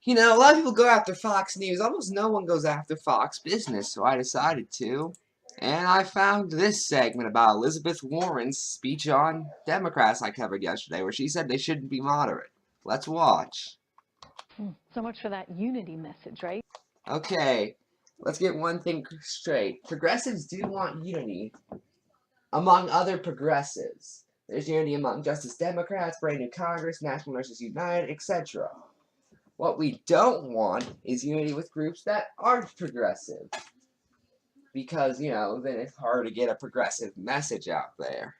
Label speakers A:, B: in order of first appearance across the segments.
A: You know, a lot of people go after Fox News. Almost no one goes after Fox Business, so I decided to. And I found this segment about Elizabeth Warren's speech on Democrats I covered yesterday, where she said they shouldn't be moderate. Let's watch.
B: So much for that unity message, right?
A: Okay, let's get one thing straight. Progressives do want unity among other progressives. There's unity among Justice Democrats, Brand New Congress, National Nurses United, etc. What we don't want is unity with groups that aren't progressive. Because, you know, then it's hard to get a progressive message out there.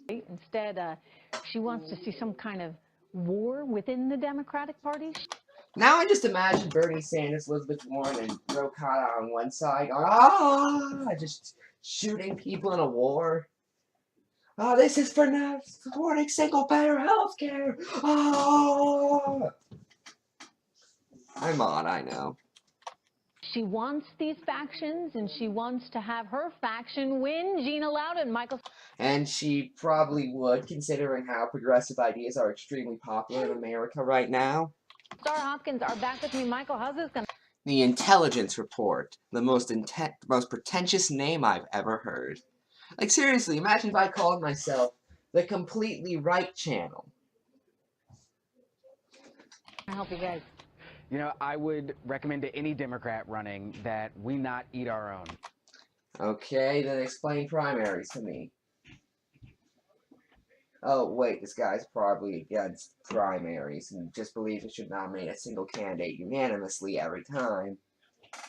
B: Instead, she wants to see some kind of war within the Democratic Party.
A: Now I just imagine Bernie Sanders, Elizabeth Warren, and Ro Khanna on one side going, just shooting people in a war. Oh, this is for now supporting single-payer health care. Oh! I'm on, I know.
B: She wants these factions, and she wants to have her faction win. Gina Loudon, Michael.
A: And she probably would, considering how progressive ideas are extremely popular in America right now.
B: Star Hopkins are back with me. Michael, how's this going?
A: The Intelligence Report, the most pretentious name I've ever heard. Like, seriously, imagine if I called myself the Completely Right Channel.
B: I help you guys.
C: You know, I would recommend to any Democrat running that we not eat our own.
A: Okay, then explain primaries to me. Oh, wait, this guy's probably against primaries and just believes it should nominate a single candidate unanimously every time.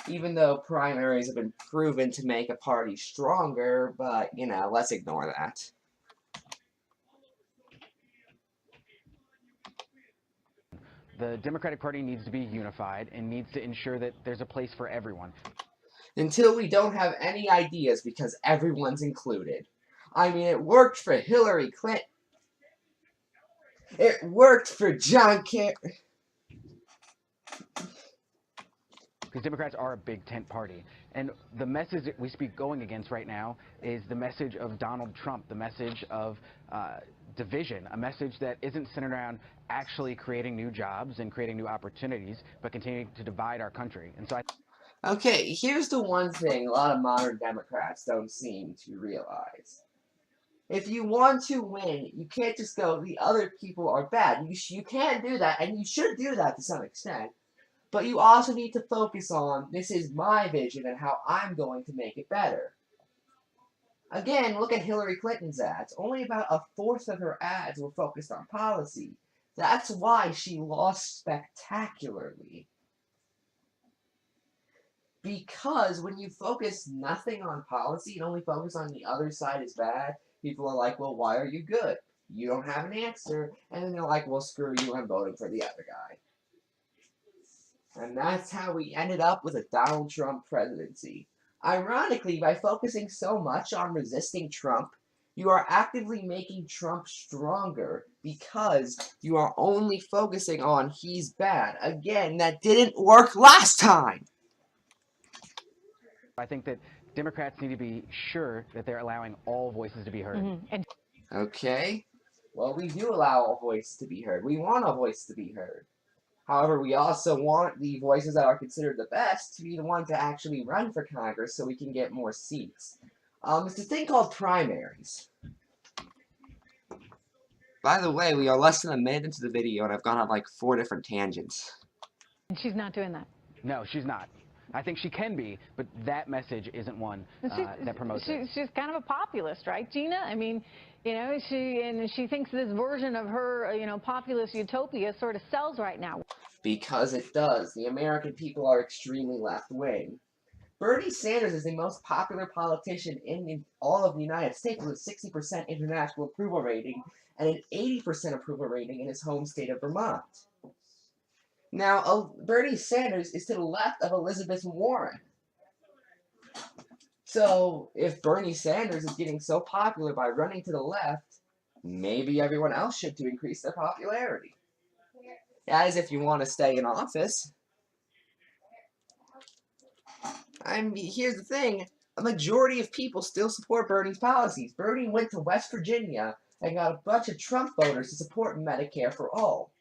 A: Even though primaries have been proven to make a party stronger, but, you know, let's ignore that.
C: The Democratic Party needs to be unified and needs to ensure that there's a place for everyone.
A: Until we don't have any ideas because everyone's included. I mean, it worked for Hillary Clinton. It worked for John Kerry.
C: Because Democrats are a big tent party. And the message that we speak going against right now is the message of Donald Trump, the message of division, a message that isn't centered around actually creating new jobs and creating new opportunities, but continuing to divide our country. And so
A: Okay, here's the one thing a lot of modern Democrats don't seem to realize. If you want to win, you can't just go, the other people are bad. You can't do that, and you should do that to some extent. But you also need to focus on, this is my vision and how I'm going to make it better. Again, look at Hillary Clinton's ads. Only about a fourth of her ads were focused on policy. That's why she lost spectacularly. Because when you focus nothing on policy and only focus on the other side is bad, people are like, well, why are you good? You don't have an answer. And then they're like, well, screw you, I'm voting for the other guy. And that's how we ended up with a Donald Trump presidency. Ironically, by focusing so much on resisting Trump, you are actively making Trump stronger because you are only focusing on he's bad. Again, that didn't work last time.
C: I think that Democrats need to be sure that they're allowing all voices to be heard.
A: Okay. Well, we do allow all voices to be heard. We want all voices to be heard. However, we also want the voices that are considered the best to be the ones to actually run for Congress so we can get more seats. It's a thing called primaries. By the way, we are less than a minute into the video and I've gone on like 4 different tangents.
B: And she's not doing that.
C: No, she's not. I think she can be, but that message isn't one that promotes it.
B: She's kind of a populist, right, Gina? I mean, you know, she thinks this version of her, you know, populist utopia sort of sells right now.
A: Because it does. The American people are extremely left-wing. Bernie Sanders is the most popular politician in all of the United States with a 60% international approval rating and an 80% approval rating in his home state of Vermont. Now, Bernie Sanders is to the left of Elizabeth Warren. So, if Bernie Sanders is getting so popular by running to the left, maybe everyone else should to increase their popularity. As if you want to stay in office. I mean, here's the thing. A majority of people still support Bernie's policies. Bernie went to West Virginia and got a bunch of Trump voters to support Medicare for all.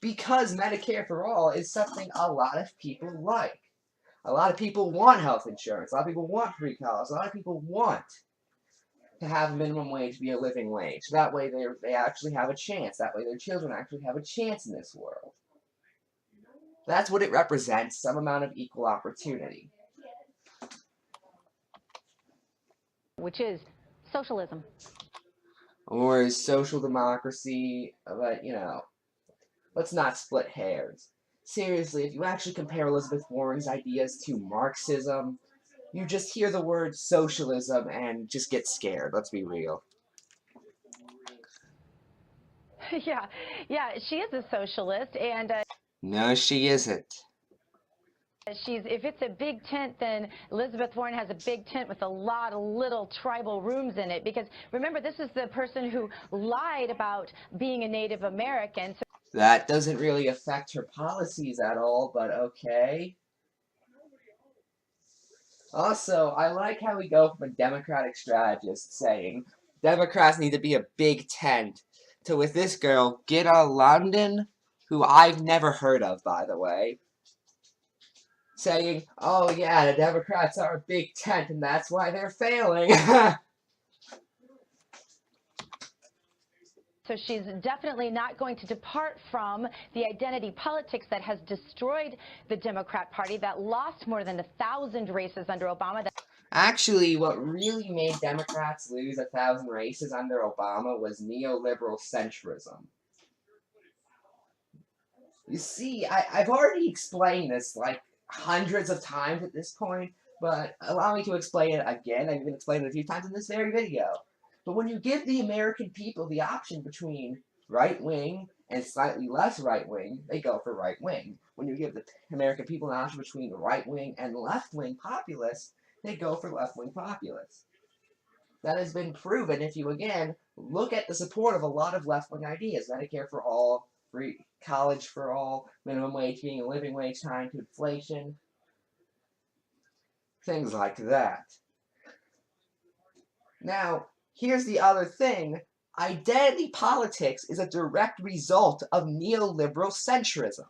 A: Because Medicare for all is something a lot of people like. A lot of people want health insurance. A lot of people want free college. A lot of people want to have minimum wage be a living wage. That way they actually have a chance. That way their children actually have a chance in this world. That's what it represents, some amount of equal opportunity.
B: Which is socialism.
A: Or social democracy, but, let's not split hairs. Seriously, if you actually compare Elizabeth Warren's ideas to Marxism, you just hear the word socialism and just get scared, let's be real.
B: Yeah, she is a socialist, and
A: No, she isn't.
B: if it's a big tent, then Elizabeth Warren has a big tent with a lot of little tribal rooms in it. Because remember, this is the person who lied about being a Native American. So
A: That doesn't really affect her policies at all, but okay. Also, I like how we go from a Democratic strategist saying Democrats need to be a big tent to, with this girl, Gitta London, who I've never heard of, by the way, saying, oh yeah, the Democrats are a big tent and that's why they're failing.
B: So she's definitely not going to depart from the identity politics that has destroyed the Democrat Party, that lost more than 1,000 races under Obama.
A: Actually, what really made Democrats lose 1,000 races under Obama was neoliberal centrism. You see, I've already explained this like hundreds of times at this point, but allow me to explain it again. I've even explained it a few times in this very video. But when you give the American people the option between right-wing and slightly less right-wing, they go for right-wing. When you give the American people an option between right-wing and left-wing populists, they go for left-wing populists. That has been proven if you, again, look at the support of a lot of left-wing ideas. Medicare for all, free college for all, minimum wage being a living wage tied to inflation. Things like that. Now, here's the other thing. Identity politics is a direct result of neoliberal centrism.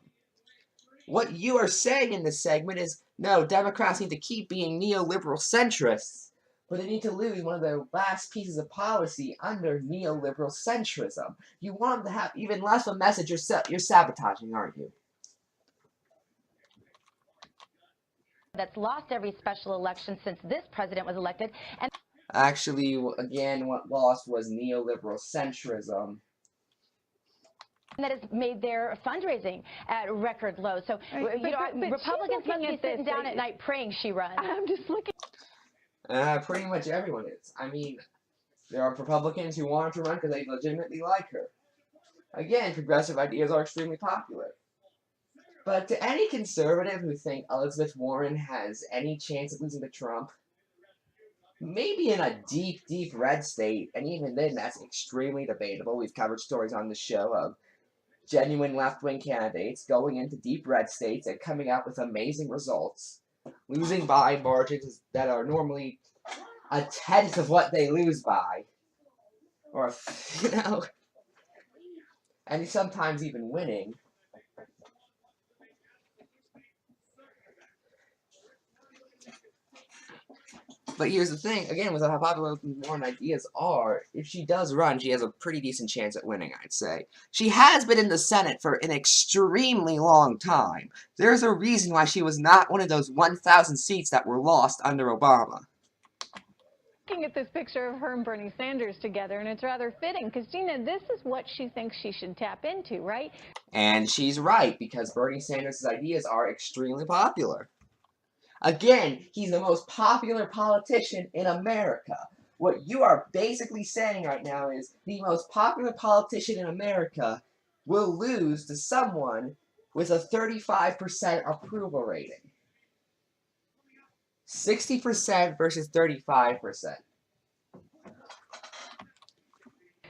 A: What you are saying in this segment is, no, Democrats need to keep being neoliberal centrists, but they need to lose one of their last pieces of policy under neoliberal centrism. You want them to have even less of a message you're sabotaging, aren't you?
B: That's lost every special election since this president was elected. And
A: actually, again, what lost was neoliberal centrism.
B: that has made their fundraising at record lows. So, but Republicans must be sitting down at night praying she runs. I'm just looking.
A: Pretty much everyone is. I mean, there are Republicans who want her to run because they legitimately like her. Again, progressive ideas are extremely popular. But to any conservative who think Elizabeth Warren has any chance of losing to Trump, maybe in a deep, deep red state, and even then that's extremely debatable. We've covered stories on the show of genuine left-wing candidates going into deep red states and coming out with amazing results, losing by margins that are normally a tenth of what they lose by. Or, and sometimes even winning. But here's the thing, again, with how popular Warren ideas are, if she does run, she has a pretty decent chance at winning, I'd say. She has been in the Senate for an extremely long time. There's a reason why she was not one of those 1,000 seats that were lost under Obama.
B: Looking at this picture of her and Bernie Sanders together, and it's rather fitting, because, Gina, this is what she thinks she should tap into, right?
A: And she's right, because Bernie Sanders' ideas are extremely popular. Again, he's the most popular politician in America. What you are basically saying right now is the most popular politician in America will lose to someone with a 35% approval rating. 60% versus 35%.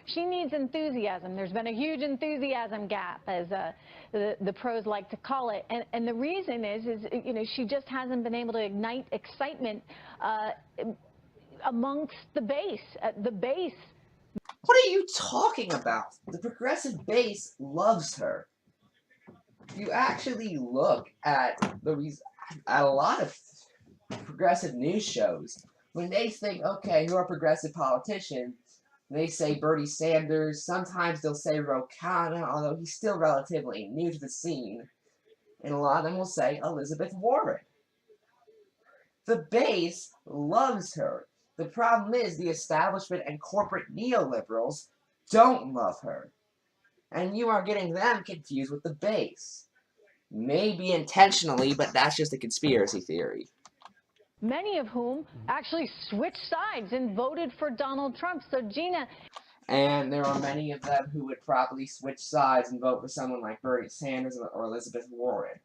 B: She needs enthusiasm. There's been a huge enthusiasm gap, as the pros like to call it, and the reason is she just hasn't been able to ignite excitement amongst the base.
A: What are you talking about? The progressive base loves her. You actually look at at a lot of progressive news shows, when they think, okay, who are progressive politicians, they say Bernie Sanders, sometimes they'll say Ro Khanna, although he's still relatively new to the scene, and a lot of them will say Elizabeth Warren. The base loves her. The problem is the establishment and corporate neoliberals don't love her. And you are getting them confused with the base. Maybe intentionally, but that's just a conspiracy theory.
B: Many of whom actually switched sides and voted for Donald Trump. So, Gina.
A: And there are many of them who would probably switch sides and vote for someone like Bernie Sanders or Elizabeth Warren.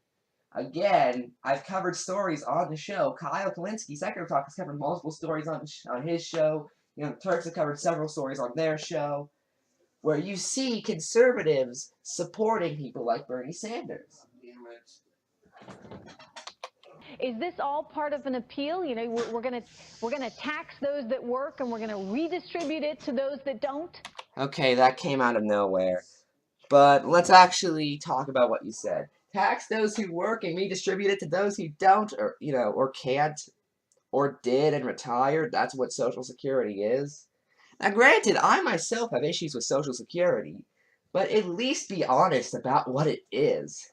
A: Again, I've covered stories on the show. Kyle Kalinske, Secretary of Talk, has covered multiple stories on his show. You know, the Turks have covered several stories on their show, where you see conservatives supporting people like Bernie Sanders.
B: Is this all part of an appeal? You know, we're gonna tax those that work and we're gonna redistribute it to those that don't?
A: Okay, that came out of nowhere. But let's actually talk about what you said. Tax those who work and redistribute it to those who don't, or or can't, or did and retired. That's what Social Security is. Now, granted, I myself have issues with Social Security, but at least be honest about what it is.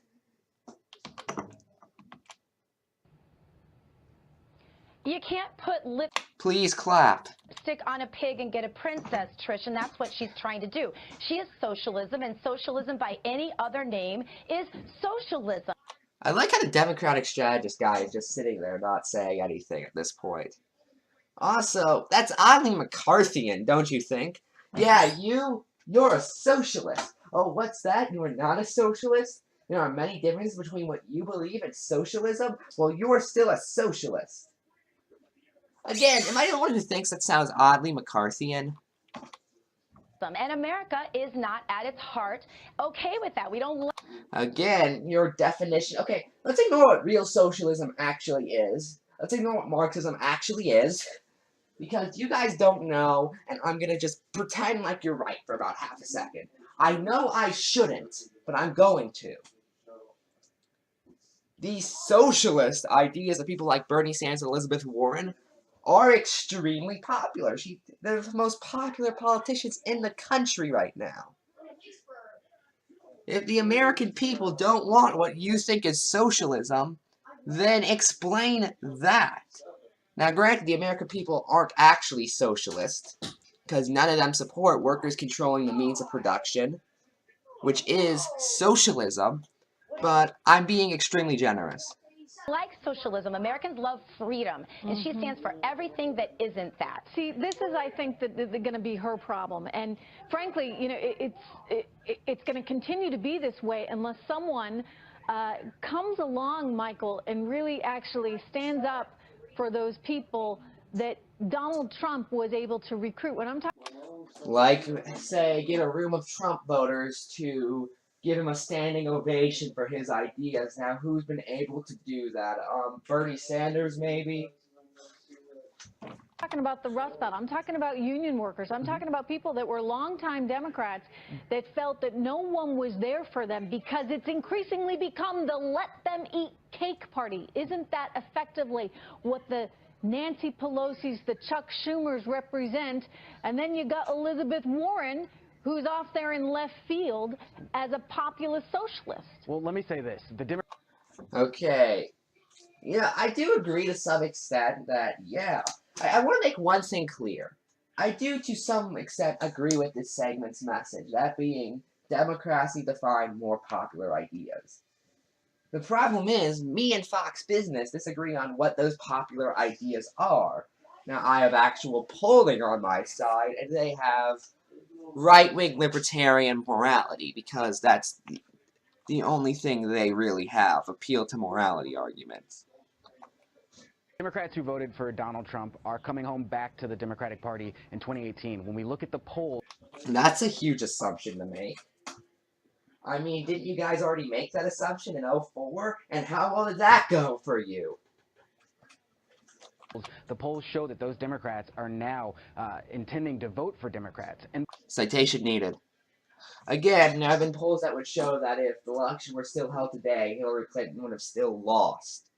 B: You can't put
A: Please clap.
B: lipstick on a pig and get a princess, Trish, and that's what she's trying to do. She is socialism, and socialism by any other name is socialism.
A: I like how the Democratic strategist guy is just sitting there not saying anything at this point. Also, that's oddly McCarthyian, don't you think? Yeah, you're a socialist. Oh, what's that? You are not a socialist? There are many differences between what you believe and socialism? Well, you're still a socialist. Again, am I the one who thinks that sounds oddly McCarthyian?
B: And America is not at its heart okay with that. We don't.
A: Again, your definition. Okay, let's ignore what real socialism actually is. Let's ignore what Marxism actually is. Because you guys don't know, and I'm gonna just pretend like you're right for about half a second. I know I shouldn't, but I'm going to. These socialist ideas of people like Bernie Sanders and Elizabeth Warren are extremely popular. They're the most popular politicians in the country right now. If the American people don't want what you think is socialism, then explain that. Now, granted, the American people aren't actually socialist, because none of them support workers controlling the means of production, which is socialism, but I'm being extremely generous.
B: Like socialism, Americans love freedom, and she stands for everything that isn't that.
D: See, this is, I think, that going to be her problem, and frankly, you know, it's going to continue to be this way unless someone comes along, Michael, and really actually stands up for those people that Donald Trump was able to recruit. When I'm talking,
A: like, say, get a room of Trump voters to give him a standing ovation for his ideas. Now, who's been able to do that? Bernie Sanders, maybe?
D: talking about the Rust Belt. I'm talking about union workers. I'm talking about people that were longtime Democrats that felt that no one was there for them because it's increasingly become the let them eat cake party. Isn't that effectively what the Nancy Pelosi's, the Chuck Schumers represent? And then you got Elizabeth Warren, who's off there in left field as a populist socialist.
C: Well, let me say this.
A: Okay. Yeah, I do agree to some extent that, yeah. I want to make one thing clear. I do, to some extent, agree with this segment's message, that being, Democrats need to find more popular ideas. The problem is, me and Fox Business disagree on what those popular ideas are. Now, I have actual polling on my side, and they have right-wing libertarian morality, because that's the only thing they really have, appeal to morality arguments.
C: Democrats who voted for Donald Trump are coming home back to the Democratic Party in 2018. When we look at the polls...
A: That's a huge assumption to make. I mean, didn't you guys already make that assumption in 2004? And how well did that go for you?
C: The polls show that those Democrats are now intending to vote for Democrats. And
A: citation needed. Again, there have been polls that would show that if the election were still held today, Hillary Clinton would have still lost.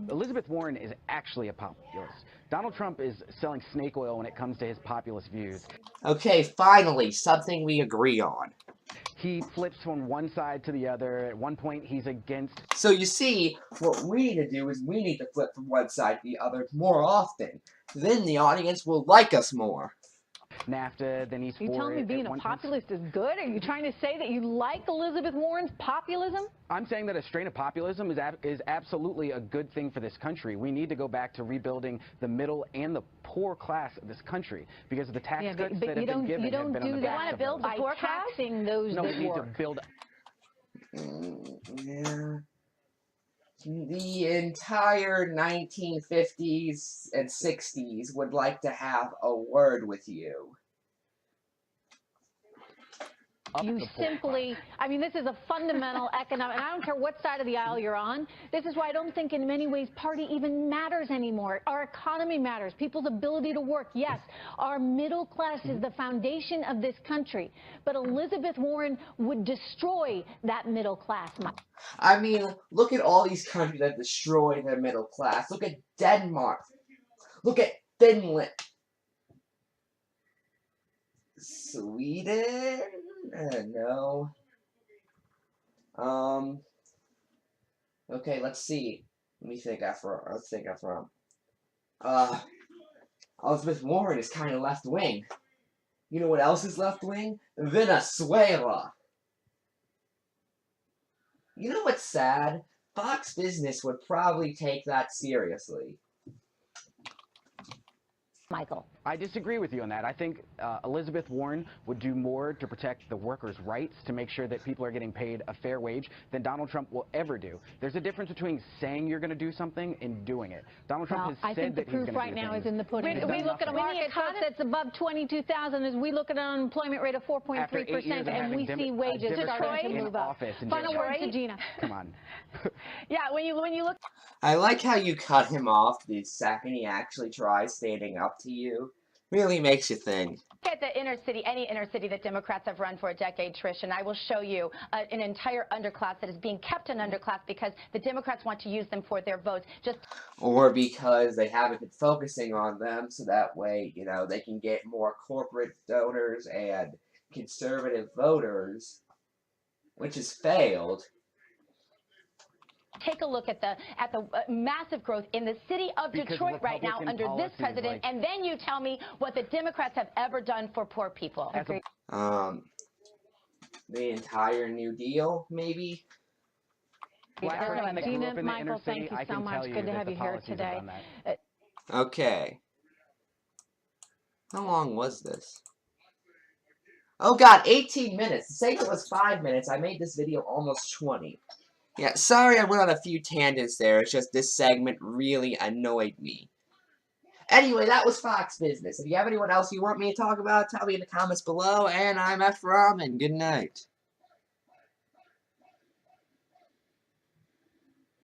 C: Elizabeth Warren is actually a populist. Donald Trump is selling snake oil when it comes to his populist views.
A: Okay, finally, something we agree on.
C: He flips from one side to the other. At one point, he's against...
A: So you see, what we need to do is we need to flip from one side to the other more often. Then the audience will like us more.
C: NAFTA, then he's for it.
D: You telling me being a populist is good? Are you trying to say that you like Elizabeth Warren's populism?
C: I'm saying that a strain of populism is absolutely a good thing for this country. We need to go back to rebuilding the middle and the poor class of this country because of the tax cuts that have been given have been on the backs of those.
B: build the poor class?
D: Taxing those
C: No,
D: that
C: we need to
D: work.
C: build...
A: Yeah. The entire 1950s and 60s would like to have a word with you.
D: You simply, I mean, this is a fundamental economic, and I don't care what side of the aisle you're on. This is why I don't think in many ways party even matters anymore. Our economy matters. People's ability to work. Yes, our middle class is the foundation of this country. But Elizabeth Warren would destroy that middle class.
A: I mean, look at all these countries that destroy their middle class. Look at Denmark. Look at Finland. Sweden? No. Okay, let's see. Let me think Ephrom. Elizabeth Warren is kind of left-wing. You know what else is left-wing? Venezuela. You know what's sad? Fox Business would probably take that seriously.
B: Michael.
C: I disagree with you on that. I think Elizabeth Warren would do more to protect the workers' rights, to make sure that people are getting paid a fair wage than Donald Trump will ever do. There's a difference between saying you're going to do something and doing it. Donald Trump has said that he's going to do things.
D: I think the proof right now is in the pudding.
C: We
D: look at a market that's above 22,000 as we look at an unemployment rate of 4.3%, and we see wages starting to move up. Final word to Gina.
C: Come on.
B: Yeah, when you look.
A: I like how you cut him off the second he actually tries standing up to you. Really makes you think.
B: Look at the inner city, any inner city that Democrats have run for a decade, Trish, and I will show you an entire underclass that is being kept an underclass because the Democrats want to use them for their votes.
A: Or because they haven't been focusing on them, so that way, you know, they can get more corporate donors and conservative voters, which has failed.
B: Take a look at the massive growth in the city of Detroit right now under this president, and then you tell me what the Democrats have ever done for poor people.
A: The entire New Deal, maybe?
D: Gina, Michael, thank you so much. Good to have you here today.
A: Okay. How long was this? Oh god, 18 minutes. To say it was 5 minutes, I made this video almost 20. Yeah, sorry I went on a few tangents there. It's just this segment really annoyed me. Anyway, that was Fox Business. If you have anyone else you want me to talk about, tell me in the comments below. And I'm Ephrom, and good night.